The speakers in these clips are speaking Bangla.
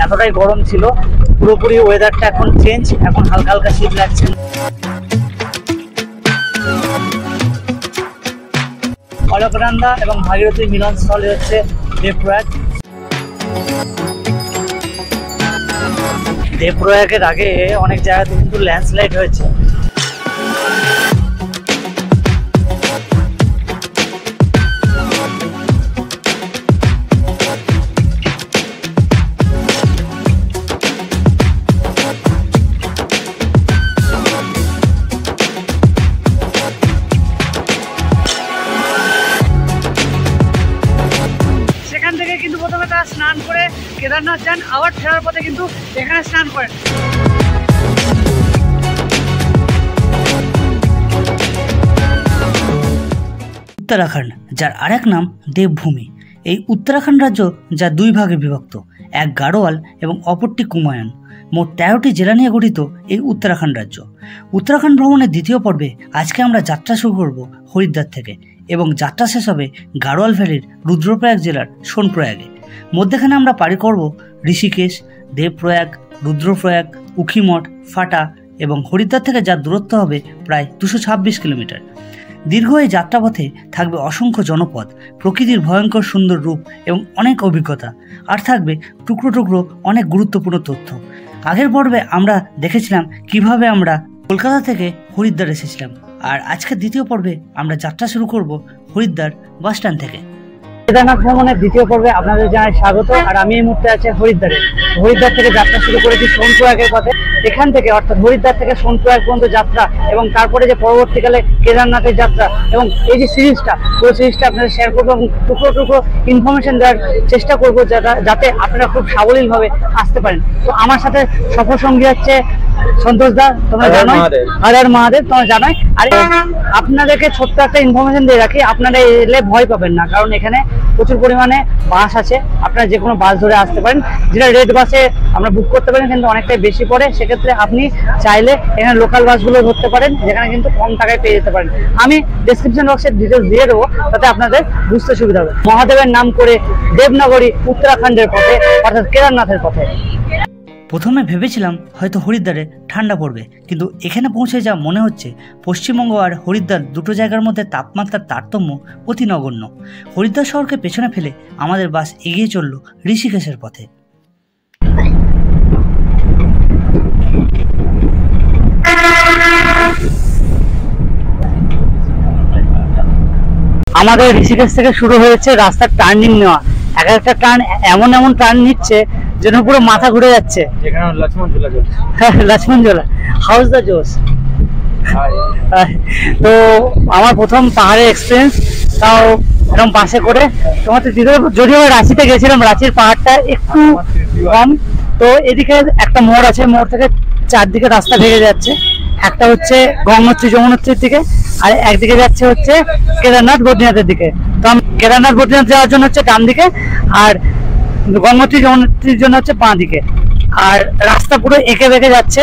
এতটাই গরম ছিল, পুরোপুরি ওয়েদারটা এখন চেঞ্জ, এখন হালকা হালকা শীত লাগছে। অলকনন্দা এবং ভাগীরথীর মিলনস্থলে হচ্ছে দেবপ্রয়াগ। দেবপ্রয়াগের আগে অনেক জায়গাতে কিন্তু ল্যান্ডস্লাইড হয়েছে। কিন্তু প্রথমে তারা স্নান করে কেদারনাথ যান, আবার ফেরার পথে কিন্তু এখানে স্নান করেন। উত্তরাখণ্ড, যার আরেক নাম দেবভূমি। এই উত্তরাখণ্ড রাজ্য যা দুই ভাগে বিভক্ত, এক গাড়োয়াল এবং অপরটি কুমায়ুন। মোট 13টি জেলা নিয়ে গঠিত এই উত্তরাখণ্ড রাজ্য। উত্তরাখণ্ড ভ্রমণের দ্বিতীয় পর্বে আজকে আমরা যাত্রা শুরু করব হরিদ্বার থেকে এবং যাত্রা শেষ হবে গাড়োয়াল ভ্যালির রুদ্রপ্রয়াগ জেলার সোনপ্রয়াগে। মধ্যখানে আমরা পাড়ি করব ঋষিকেশ, দেবপ্রয়াগ, রুদ্রপ্রয়াগ, উখিমঠ, ফাটা এবং হরিদ্বার থেকে যার দূরত্ব হবে প্রায় 226 কিলোমিটার। দীর্ঘ এই যাত্রাপথে থাকবে অসংখ্য জনপদ, প্রকৃতির ভয়ঙ্কর সুন্দর রূপ এবং অনেক অভিজ্ঞতা, আর থাকবে টুকরো টুকরো অনেক গুরুত্বপূর্ণ তথ্য। আগের পর্বে আমরা দেখেছিলাম কিভাবে আমরা কলকাতা থেকে হরিদ্বার এসেছিলাম, আর আজকের দ্বিতীয় পর্বে আমরা যাত্রা শুরু করব হরিদ্বার বাস স্ট্যান্ড থেকে। কেদারনাথ ভ্রমণের দ্বিতীয় পর্বে আপনাদের জানাই স্বাগত। আর আমি এই মুহূর্তে আছি হরিদ্বারে। হরিদ্বার থেকে যাত্রা শুরু করেছি সোনপ্রয়াগের পথে। এখান থেকে অর্থাৎ হরিদ্বার থেকে সোনপ্রয়াগ পর্যন্ত যাত্রা এবং তারপরে যে পরবর্তীকালে কেদারনাথের যাত্রা এবং এই যে সিরিজটা, পুরো সিরিজটা আপনাদের শেয়ার করবো এবং টুকরো টুকরো ইনফরমেশন দেওয়ার চেষ্টা করবো যাতে আপনারা খুব সাবলীলভাবে আসতে পারেন। তো আমার সাথে সফর সঙ্গী হচ্ছে সন্তোষ দা, তোমরা জানো, হর হর মহাদেব, তোমরা জানোই। আর আপনাদেরকে ছোট্ট একটা ইনফরমেশন দিয়ে রাখি, আপনারা এলে ভয় পাবেন না, কারণ এখানে প্রচুর পরিমাণে বাস আছে। আপনারা যে কোনো বাস ধরে আসতে পারেন, যেটা রেড বাসে আমরা বুক করতে পারেন কিন্তু অনেকটাই বেশি পড়ে। সেক্ষেত্রে আপনি চাইলে এখানে লোকাল বাসগুলো ধরতে পারেন, যেখানে কিন্তু কম টাকায় পেয়ে যেতে পারেন। আমি ডেসক্রিপশন বক্সে ডিটেলস দিয়ে দেবো, তাতে আপনাদের বুঝতে সুবিধা হবে। মহাদেবের নাম করে দেবনগরী উত্তরাখণ্ডের পথে অর্থাৎ কেদারনাথের পথে। প্রথমে ভেবেছিলাম হয়তো হরিদ্বারে ঠান্ডা পড়বে, কিন্তু এখানে পৌঁছে যা মনে হচ্ছে পশ্চিমবঙ্গ আর হরিদ্বার দুটো জায়গার মধ্যে তাপমাত্রার তারতম্য অতি নগণ্য। হরিদ্বার শহরকে পেছনে ফেলে আমাদের বাস এগিয়ে চলল ঋষিকেশের পথে। আমাদের ঋষিকেশ থেকে শুরু হয়েছে রাস্তার টার্নিং নেওয়া। এক একটা টার্ন এমন টার্ন নিচ্ছে যেন পুরো মাথা ঘুরে যাচ্ছে। লক্ষ্মণ ঝোলা হাউস দ্য জোস। তো আমার প্রথম পাহাড়ের এক্সপিরিয়েন্স, তাও এরকম বাসে করে। তোমার তো যদিও রাঁচিতে গেছিলাম, রাঁচির পাহাড়টা একটু কম। তো এদিকে একটা মোড় আছে, মোড় থেকে চারদিকে রাস্তা ভেঙে যাচ্ছে। একটা হচ্ছে গঙ্গোত্রী যমুনোত্রীর দিকে, আর একদিকে যাচ্ছে হচ্ছে কেদারনাথ বদ্রীনাথের দিকে। তো আমি কেদারনাথ বদ্রীনাথ যাওয়ার জন্য হচ্ছে ডান দিকে, আর গঙ্গোত্রী যমুনোত্রীর জন্য হচ্ছে বাঁ দিকে। আর রাস্তা পুরো এঁকে বেঁকে যাচ্ছে,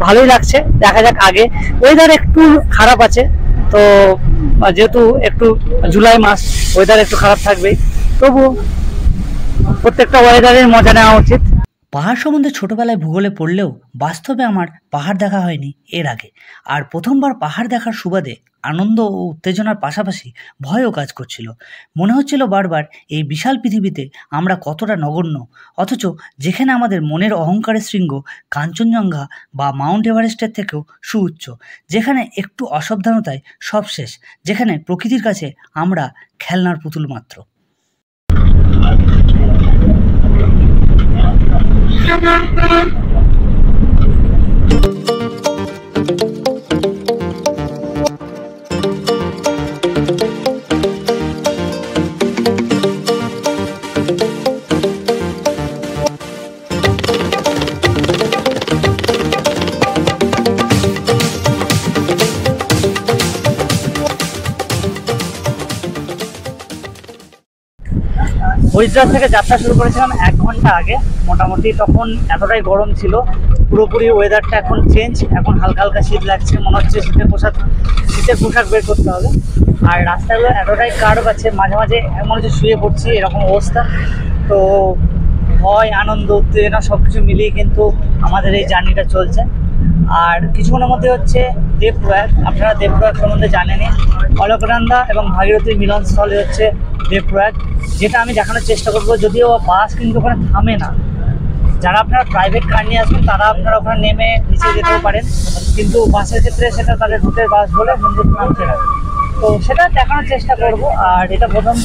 ভালোই লাগছে। দেখা যাক আগে। ওয়েদার একটু খারাপ আছে, তো যেহেতু একটু জুলাই মাস, ওয়েদার একটু খারাপ থাকবেই, তবু প্রত্যেকটা ওয়েদারের মজা নেওয়া উচিত। পাহাড় সম্বন্ধে ছোটবেলায় ভূগোলে পড়লেও বাস্তবে আমার পাহাড় দেখা হয়নি এর আগে। আর প্রথমবার পাহাড় দেখার সুবাদে আনন্দ ও উত্তেজনার পাশাপাশি ভয়ও কাজ করছিল। মনে হচ্ছিল বারবার এই বিশাল পৃথিবীতে আমরা কতটা নগণ্য, অথচ যেখানে আমাদের মনের অহংকারের শৃঙ্গ কাঞ্চনজঙ্ঘা বা মাউন্ট এভারেস্টের থেকেও সুউচ্চ, যেখানে একটু অসাবধানতায় সব শেষ, যেখানে প্রকৃতির কাছে আমরা খেলনার পুতুল মাত্র। হরিদ্বার থেকে যাত্রা শুরু করেছিলাম 1 ঘন্টা আগে মোটামুটি। তখন এতটাই গরম ছিল, পুরোপুরি ওয়েদারটা এখন চেঞ্জ, এখন হালকা হালকা শীত লাগছে। মনে হচ্ছে শীতের পোশাক বের করতে হবে। আর রাস্তাগুলো এতটাই কার্ভ আছে, মাঝে মাঝে মনে হচ্ছে শুয়ে পড়ছি, এরকম অবস্থা। তো ভয়, আনন্দ, উত্তেজনা সব কিছু মিলিয়ে কিন্তু আমাদের এই জার্নিটা চলছে। আর কিছুক্ষণের মধ্যে হচ্ছে দেবপ্রয়াগ। আপনারা দেবপ্রয়াগ সম্বন্ধে জানেনই, অলকনন্দা এবং ভাগীরথীর মিলনস্থলে হচ্ছে দেবপ্রয়াগ, যেটা আমি দেখানোর চেষ্টা করবো। যদিও বাস কিন্তু ওখানে থামে না, যারা আপনারা প্রাইভেট কার নিয়ে আসবেন তারা আপনারা ওখানে নেমে নিচে যেতেও পারেন, কিন্তু বাসের ক্ষেত্রে সেটা তাদের রুটের বাস বলে মন্দির নামছে না। তো সেটা দেখানোর চেষ্টা করব। আর এটা প্রথম,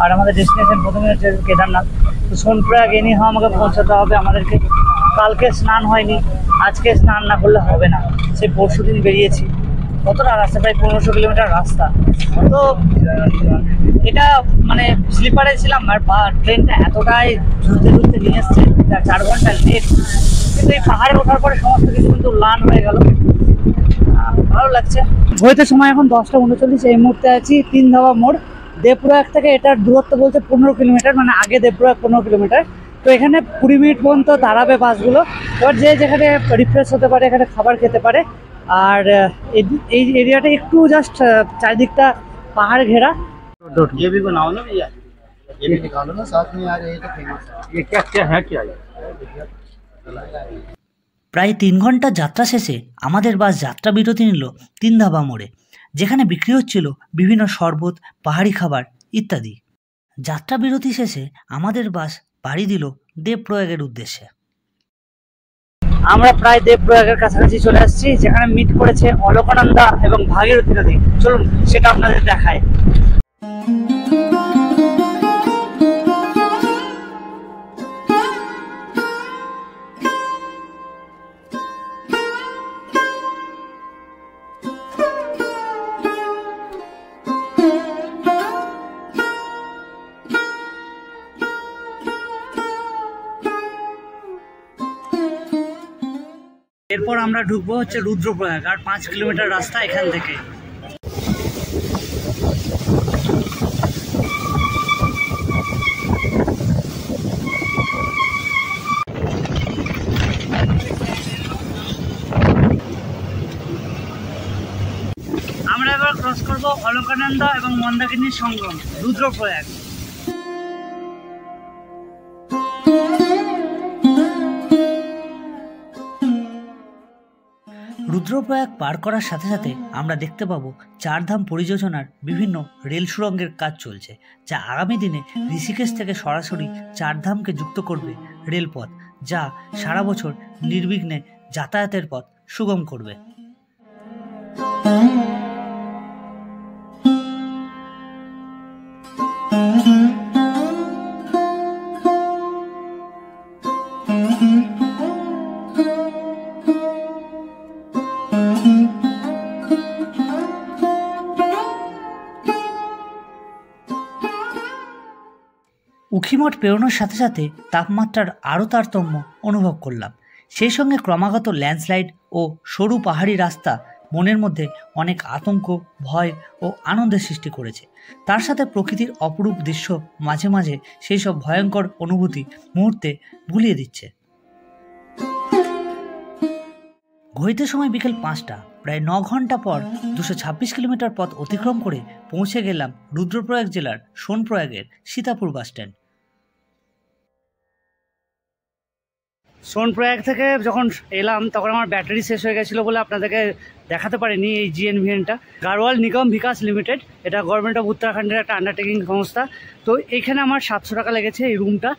আর আমাদের ডেস্টিনেশন প্রথমে হচ্ছে কেদারনাথ। তো সোনপ্রয়াগ এনি হওয়া আমাকে পৌঁছাতে হবে আমাদেরকে। কালকে স্নান হয়নি, আজকে স্নান না করলে হবে না। সেই পরশু দিন বেরিয়েছি। কতটা রাস্তা, প্রায় 1500 কিলোমিটার রাস্তা। তো এটা মানে স্লিপারে ছিলাম, আর ট্রেনটা এতটাই ঝুলতে ঝুলতে নিয়ে এসছে, 4 ঘন্টা লেট। কিন্তু এই পাহাড়ে ওঠার পরে সমস্ত কিছু কিন্তু লান হয়ে গেল, ভালো লাগছে। ঘড়িতে সময় এখন 10টা 39। এই মুহূর্তে আছি 3 ধাবা মোড়। দেবপ্রয়াগ থেকে এটার দূরত্ব বলছে 15 কিলোমিটার, মানে আগে দেবপ্রয়াগ 15 কিলোমিটার। তো এখানে 20 মিনিট পর্যন্ত দাঁড়াবে বাসগুলো। এবার যে যেখানে রিফ্রেশ হতে পারে, এখানে খাবার খেতে পারে। আর এই এরিয়াটা একটু জাস্ট চারিদিকটা পাহাড় ঘেরা। ये भी बनाओ ना भैया, ये भी निकालो ना साथ में यार, ये तो फेमस है। ये क्या क्या है, क्या है? প্রায় 3 ঘন্টা যাত্রা শেষে আমাদের বাস যাত্রা বিরতি নিল 3 ধাবা মোড়ে, যেখানে বিক্রি হচ্ছিল বিভিন্ন শরবত, পাহাড়ি খাবার ইত্যাদি। যাত্রা বিরতি শেষে আমাদের বাস পাড়ি দিল দেবপ্রয়াগের উদ্দেশ্যে। আমরা প্রায় দেবপ্রয়াগের কাছাকাছি চলে আসছি, যেখানে মিট করেছে অলকনন্দা এবং ভাগীরথী নদী। চলুন সেটা আপনাদের দেখায়। এরপর আমরা ঢুকবো হচ্ছে রুদ্রপ্রয়াগ, আর 5 কিলোমিটার রাস্তা এখান থেকে। আমরা এবার ক্রস করবো অলকনন্দা এবং মন্দাকিনীর সঙ্গম রুদ্রপ্রয়াগ। রুদ্রপ্রয়াগ পার করার সাথে সাথে আমরা দেখতে পাবো চারধাম পরিযোজনার বিভিন্ন রেল সুড়ঙ্গের কাজ চলছে, যা আগামী দিনে ঋষিকেশ থেকে সরাসরি চারধামকে যুক্ত করবে রেলপথ, যা সারা বছর নির্বিঘ্নে যাতায়াতের পথ সুগম করবে। উখিমঠ পেরোনোর সাথে সাথে তাপমাত্রার আরও তারতম্য অনুভব করলাম। সেই সঙ্গে ক্রমাগত ল্যান্ডস্লাইড ও সরু পাহাড়ি রাস্তা মনের মধ্যে অনেক আতঙ্ক, ভয় ও আনন্দের সৃষ্টি করেছে। তার সাথে প্রকৃতির অপরূপ দৃশ্য মাঝে মাঝে সেই সব ভয়ঙ্কর অনুভূতি মুহূর্তে ভুলিয়ে দিচ্ছে। ঘড়িতে সময় বিকেল 5টা। প্রায় 9 ঘন্টা পর 226 কিলোমিটার পথ অতিক্রম করে পৌঁছে গেলাম রুদ্রপ্রয়াগ জেলার সোনপ্রয়াগের সীতাপুর বাসস্ট্যান্ড। সোনপ্রয়াগ থেকে যখন এলাম তখন আমার ব্যাটারি শেষ হয়ে গেছিলো বলে আপনাদেরকে দেখাতে পারিনি এই জিএনভিএনটা। গাড়োয়াল নিগম বিকাশ লিমিটেড, এটা গভর্নমেন্ট অফ উত্তরাখণ্ডের একটা আন্ডারটেকিং সংস্থা। তো এইখানে আমার 700 টাকা লেগেছে এই রুমটা।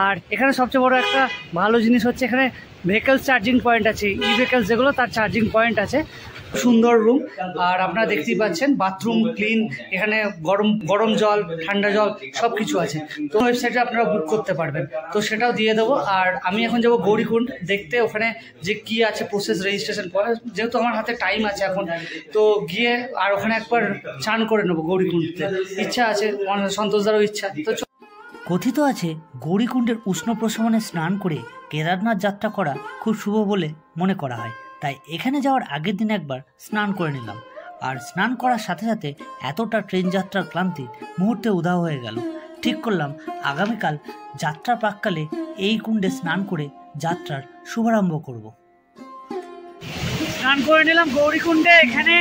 আর এখানে সবচেয়ে বড় একটা ভালো জিনিস হচ্ছে এখানে ভেহিকেলস চার্জিং পয়েন্ট আছে, ই ভেহিকেলস যেগুলো তার চার্জিং পয়েন্ট আছে। সুন্দর রুম, আর আপনারা দেখতেই পাচ্ছেন বাথরুম ক্লিন, এখানে গরম জল, ঠান্ডা জল সব কিছু আছে। তো ওয়েবসাইটে আপনারা বুক করতে পারবেন, তো সেটাও দিয়ে দেবো। আর আমি এখন যাবো গৌরীকুণ্ড দেখতে, ওখানে যে কি আছে প্রসেস, রেজিস্ট্রেশন, যেহেতু আমার হাতে টাইম আছে এখন, তো গিয়ে আর ওখানে একবার চান করে নেবো গৌরীকুণ্ডতে। ইচ্ছা আছে, সন্তোষদারও ইচ্ছা। তো কথিত আছে গৌরীকুণ্ডের উষ্ণ প্রশমনে স্নান করে কেদারনাথ যাত্রা করা খুব শুভ বলে মনে করা হয়। তাই এখানে যাওয়ার আগের দিন একবার স্নান করে নিলাম। আর স্নান করার সাথে সাথে এতটা ট্রেন যাত্রার ক্লান্তি মুহূর্তে উধাও হয়ে গেল। ঠিক করলাম আগামীকাল যাত্রার প্রাক্কালে এই কুণ্ডে স্নান করে যাত্রার শুভারম্ভ করব। স্নান করে নিলাম গৌরীকুণ্ডে। এখানে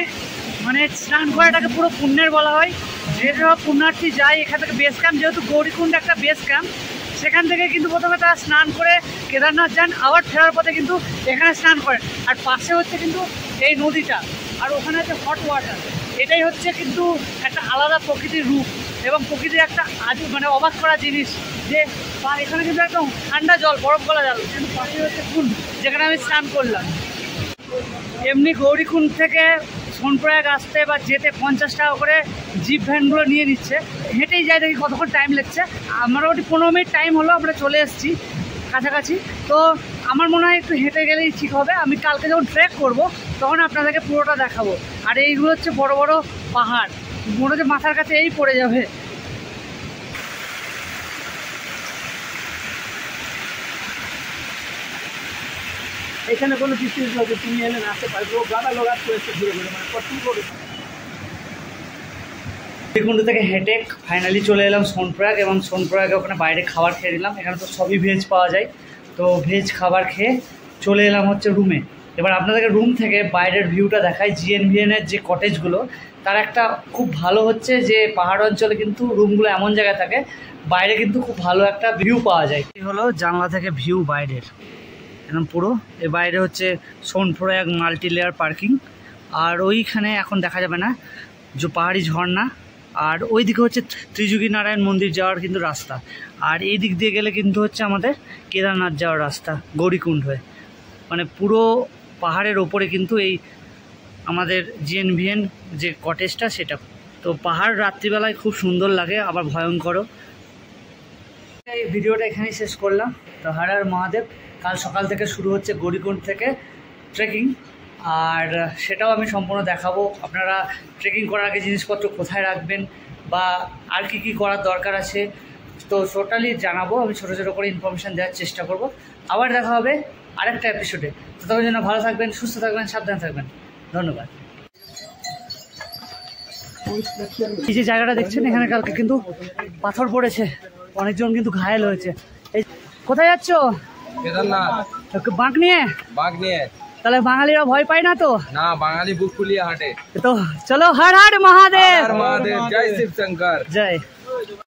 মানে স্নান করাটাকে পুরো পুণ্যের বলা হয়। যে সব পুণ্যার্থী যায় এখান থেকে বেস ক্যাম্প, যেহেতু গৌরীকুণ্ড একটা বেস ক্যাম্প, সেখান থেকে কিন্তু প্রথমে তারা স্নান করে কেদারনাথ যান, আবার ফেরার পথে কিন্তু এখানে স্নান করেন। আর পাশে হচ্ছে কিন্তু এই নদীটা, আর ওখানে হচ্ছে হট ওয়াটার। এটাই হচ্ছে কিন্তু একটা আলাদা প্রকৃতির রূপ এবং প্রকৃতির একটা মানে অবাক করা জিনিস যে এখানে কিন্তু একদম ঠান্ডা জল, বরফ গলা জল, কিন্তু পাশে হচ্ছে কুণ্ড যেখানে আমি স্নান করলাম। এমনি গৌরীকুণ্ড থেকে সোনপ্রয়াগ আসতে বা যেতে 50 টাকা করে জিপ ভ্যানগুলো নিয়ে নিচ্ছে। হেঁটেই যাই, দেখি কতক্ষণ টাইম লাগছে। মোটামুটি 15 মিনিট টাইম হলো, আমরা চলে এসেছি কাছাকাছি। তো আমার মনে হয় একটু হেঁটে গেলেই ঠিক হবে। আমি কালকে যখন ট্রেক করব তখন আপনাদেরকে পুরোটা দেখাবো। আর এইগুলো হচ্ছে বড় বড় পাহাড়, মনে হচ্ছে মাথার কাছে এই পড়ে যাবে। এখানে কোনো কিছু তুমি এলে না আসতে পারবে, গাদা লোক করেছে ঘুরে ঘুরে, মানে কঠিন করে। গৌরীকুণ্ড থেকে হেঁটে ফাইনালি চলে এলাম সোনপ্রয়াগ, এবং সোনপ্রয়াগে ওখানে বাইরে খাবার খেয়ে নিলাম। এখানে তো সবই ভেজ পাওয়া যায়, তো ভেজ খাবার খেয়ে চলে এলাম হচ্ছে রুমে। এবার আপনাদেরকে রুম থেকে বাইরের ভিউটা দেখাই। জিএনভিএনের যে কটেজগুলো, তার একটা খুব ভালো হচ্ছে যে পাহাড় অঞ্চলে কিন্তু রুমগুলো এমন জায়গায় থাকে বাইরে কিন্তু খুব ভালো একটা ভিউ পাওয়া যায়। এই হলো জানলা থেকে ভিউ বাইরের, একদম পুরো। এর বাইরে হচ্ছে সোনপ্রয়াগ মাল্টি লেয়ার পার্কিং, আর ওইখানে এখন দেখা যাবে না যে পাহাড়ি ঝর্ণা। আর ওই দিকে হচ্ছে ত্রিযুগী নারায়ণ মন্দির যাওয়ার কিন্তু রাস্তা, আর এই দিক দিয়ে গেলে কিন্তু হচ্ছে আমাদের কেদারনাথ যাওয়ার রাস্তা গৌরীকুণ্ড হয়ে। মানে পুরো পাহাড়ের ওপরে কিন্তু এই আমাদের জিএনভিএন যে কটেজটা সেটা। তো পাহাড় রাত্রিবেলায় খুব সুন্দর লাগে, আবার ভয়ঙ্করও। এই ভিডিওটা এখানেই শেষ করলাম। তো হর হর মহাদেব। কাল সকাল থেকে শুরু হচ্ছে গৌরীকুণ্ড থেকে ট্রেকিং, আর সেটাও আমি সম্পূর্ণ দেখাবো। আপনারা ট্রেকিং করার আগে জিনিসপত্র কোথায় রাখবেন বা আর কি কি করার দরকার আছে, তো টোটালি জানাবো। আমি ছোটো ছোটো করে ইনফরমেশান দেওয়ার চেষ্টা করব। আবার দেখা হবে আরেকটা এপিসোডে। ততক্ষণ জন্য ভালো থাকবেন, সুস্থ থাকবেন, সাবধানে থাকবেন। ধন্যবাদ। এই যে জায়গাটা দেখছেন, এখানে কালকে কিন্তু পাথর পড়েছে, অনেকজন কিন্তু ঘায়েল হয়েছে। এই কোথায় যাচ্ছ? কেদারনাথ। বাঁক নিয়ে? বাঁক নিয়ে। তাহলে বাঙালিরা ভয় পায় না তো? না, বাঙালি বুক ফুলিয়ে হাঁটে। তো চলো, হর হর মহাদেব। জয় শিব শঙ্কর। জয়।